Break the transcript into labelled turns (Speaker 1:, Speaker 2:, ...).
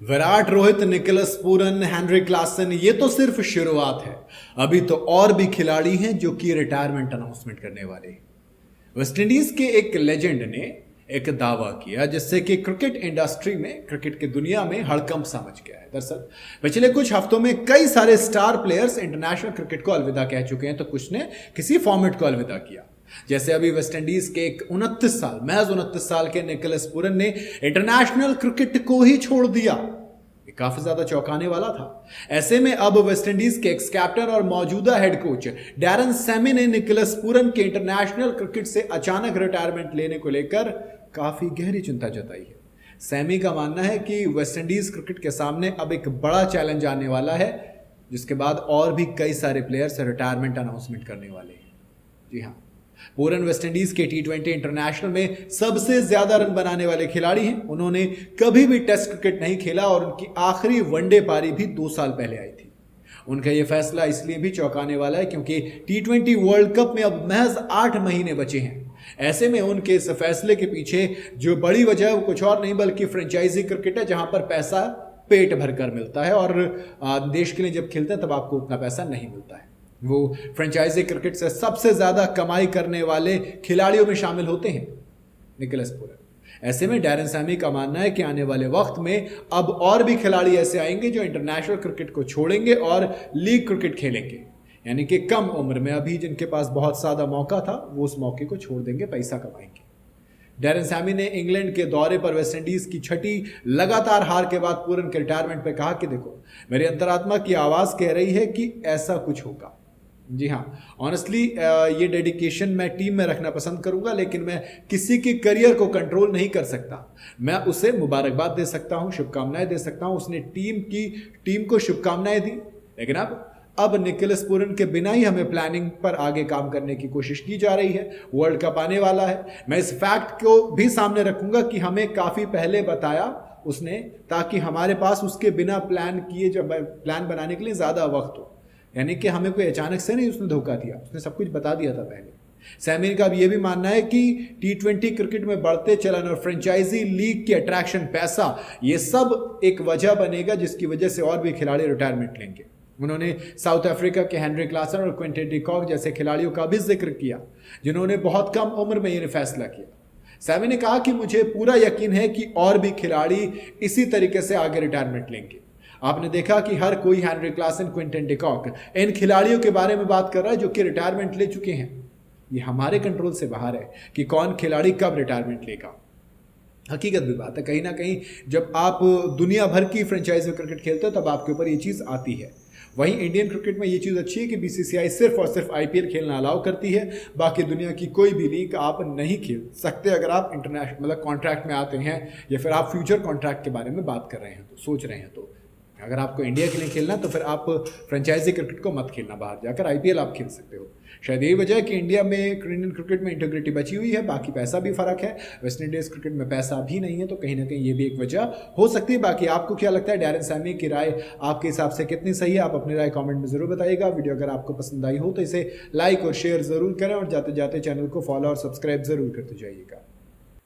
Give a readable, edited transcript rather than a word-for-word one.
Speaker 1: Virat, Rohit, Nicholas Pooran, Henry Klaasen, ये तो सिर्फ शुरुआत है। अभी तो और भी खिलाड़ी हैं जो कि रिटायरमेंट अनाउंसमेंट करने वाले हैं। वेस्टइंडीज के एक लेजेंड ने एक दावा किया जिससे कि क्रिकेट इंडस्ट्री में, क्रिकेट की दुनिया में हड़कंप सा मच गया है। दरअसल पिछले कुछ हफ्तों में कई सारे स्टार प्लेयर्स इंटरनेशनल क्रिकेट को अलविदा कह चुके हैं, तो कुछ ने किसी फॉर्मेट को अलविदा किया। जैसे अभी वेस्टइंडीज के एक महज 29 साल के निकोलस पूरन ने इंटरनेशनल क्रिकेट को ही छोड़ दिया। ये काफी ज्यादा चौंकाने वाला था। ऐसे में अब वेस्टइंडीज के एक्स कैप्टन और मौजूदा हेड कोच डैरेन सैमी ने निकोलस पूरन के इंटरनेशनल क्रिकेट से अचानक रिटायरमेंट लेने को लेकर काफी गहरी चिंता जताई है। सैमी का मानना है कि वेस्टइंडीज क्रिकेट के सामने अब एक बड़ा चैलेंज आने वाला है, जिसके बाद और भी कई सारे प्लेयर्स रिटायरमेंट अनाउंसमेंट करने वाले हैं। जी हाँ, पूरन वेस्टइंडीज के T20 इंटरनेशनल में सबसे ज्यादा रन बनाने वाले खिलाड़ी हैं। उन्होंने कभी भी टेस्ट क्रिकेट नहीं खेला और उनकी आखिरी वनडे पारी भी 2 साल पहले आई थी। उनका यह फैसला इसलिए भी चौंकाने वाला है क्योंकि T20 वर्ल्ड कप में अब महज 8 महीने बचे हैं। ऐसे में उनके इस फैसले के पीछे जो बड़ी वजह है वो कुछ और नहीं बल्कि फ्रेंचाइजी क्रिकेट है, जहां पर पैसा पेट भरकर मिलता है और देश के लिए जब खेलते हैं तब आपको उतना पैसा नहीं मिलता है। वो फ्रेंचाइजी क्रिकेट से सबसे ज्यादा कमाई करने वाले खिलाड़ियों में शामिल होते हैं निकोलस पूरन। ऐसे में डैरेन सैमी का मानना है कि आने वाले वक्त में अब और भी खिलाड़ी ऐसे आएंगे जो इंटरनेशनल क्रिकेट को छोड़ेंगे और लीग क्रिकेट खेलेंगे, यानी कि कम उम्र में अभी जिनके पास बहुत ज्यादा मौका था वो उस मौके को छोड़ देंगे, पैसा कमाएंगे। डैरेन सैमी ने इंग्लैंड के दौरे पर वेस्टइंडीज की 6ठी लगातार हार के बाद पूरन के रिटायरमेंट पे कहा कि देखो, मेरी अंतरात्मा की आवाज कह रही है कि ऐसा कुछ होगा। जी हाँ, ऑनेस्टली ये डेडिकेशन मैं टीम में रखना पसंद करूंगा, लेकिन मैं किसी के करियर को कंट्रोल नहीं कर सकता। मैं उसे मुबारकबाद दे सकता हूं, शुभकामनाएं दे सकता हूं। उसने टीम को शुभकामनाएं दी, लेकिन अब निकोलस पूरन के बिना ही हमें प्लानिंग पर आगे काम करने की कोशिश की जा रही है। वर्ल्ड कप आने वाला है। मैं इस फैक्ट को भी सामने रखूंगा कि हमें काफी पहले बताया उसने, ताकि हमारे पास उसके बिना प्लान किए जब प्लान बनाने के लिए ज्यादा वक्त हो। यानी कि हमें कोई अचानक से नहीं उसने धोखा दिया, उसने सब कुछ बता दिया था पहले। सैमी का भी यह भी मानना है कि T20 क्रिकेट में बढ़ते चलन और फ्रेंचाइजी लीग की अट्रैक्शन, पैसा, ये सब एक वजह बनेगा जिसकी वजह से और भी खिलाड़ी रिटायरमेंट लेंगे। उन्होंने साउथ अफ्रीका के हेनरी क्लासन और क्विंटन डिकॉक जैसे खिलाड़ियों का भी जिक्र किया जिन्होंने बहुत कम उम्र में यह फैसला किया। सैमी ने कहा कि मुझे पूरा यकीन है कि और भी खिलाड़ी इसी तरीके से आगे रिटायरमेंट लेंगे। आपने देखा कि हर कोई हेनरी क्लासन, क्विंटन डिकॉक, इन खिलाड़ियों के बारे में बात कर रहा है जो कि रिटायरमेंट ले चुके हैं। ये हमारे कंट्रोल से बाहर है कि कौन खिलाड़ी कब रिटायरमेंट लेगा। हकीकत भी बात है, कहीं ना कहीं जब आप दुनिया भर की फ्रेंचाइजी क्रिकेट खेलते हो तब आपके ऊपर ये चीज़ आती है। वहीं इंडियन क्रिकेट में ये चीज़ अच्छी है कि BCCI सिर्फ और सिर्फ IPL खेलना अलाउ करती है, बाकी दुनिया की कोई भी लीग आप नहीं खेल सकते अगर आप इंटरनेशनल मतलब कॉन्ट्रैक्ट में आते हैं या फिर आप फ्यूचर कॉन्ट्रैक्ट के बारे में बात कर रहे हैं, तो सोच रहे हैं। तो अगर आपको इंडिया के लिए खेलना तो फिर आप फ्रेंचाइजी क्रिकेट को मत खेलना, बाहर जाकर IPL आप खेल सकते हो। शायद यही वजह है कि इंडिया में इंडियन क्रिकेट में इंटीग्रिटी बची हुई है, बाकी पैसा भी फर्क है। वेस्ट इंडीज क्रिकेट में पैसा भी नहीं है, तो कहीं ना कहीं ये भी एक वजह हो सकती है। बाकी आपको क्या लगता है, डैरेन सैमी की राय आपके हिसाब से कितनी सही है? आप अपनी राय कमेंट में जरूर बताइएगा। वीडियो अगर आपको पसंद आई हो तो इसे लाइक और शेयर जरूर करें और जाते जाते चैनल को फॉलो और सब्सक्राइब जरूर करते जाइएगा।